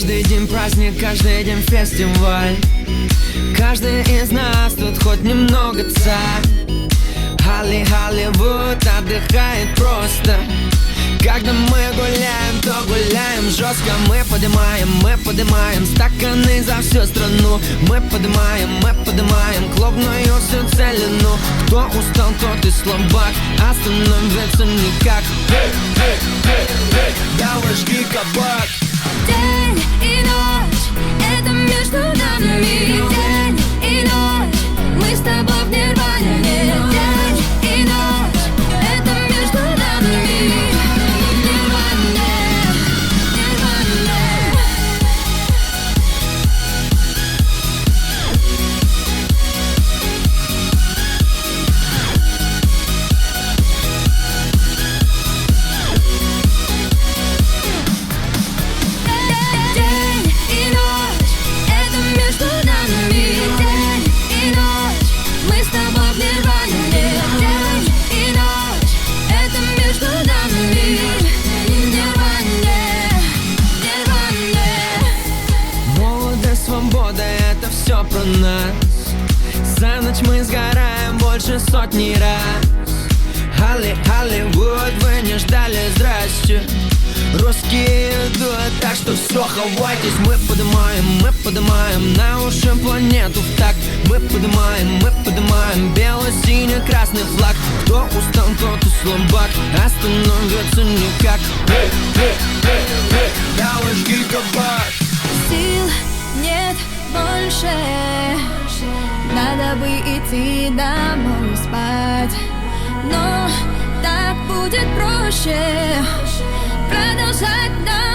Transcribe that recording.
Каждый день праздник, каждый день фестиваль. Каждый из нас тут хоть немного царь. Голливуд отдыхает просто. Когда мы гуляем, то гуляем жестко. Мы поднимаем стаканы за всю страну. Мы поднимаем клубную всю целину. Кто устал, тот и слабак, остановиться никак. Давай жги кабак. День и ночь, это между нами. День и ночь, мы с тобой в нирване. День и ночь, это между нами. Нирване, нирване. День и ночь, это между нами. День и ночь, мы с тобой в нирване. День и ночь, это между нами. Нирване, нирване. Молодость, свобода, это все про нас. За ночь мы сгораем больше сотни раз. Голливуд, вы не ждали, здрасте. Русские идут, так что все, хавайтесь. Мы поднимаем на уши планету в такт. Мы поднимаем бело-синий-красный флаг. Кто устал, тот и слабак, остановиться никак. Давай жги кабак. Сил нет больше, надо бы идти домой спать. Но так будет проще продолжать нам.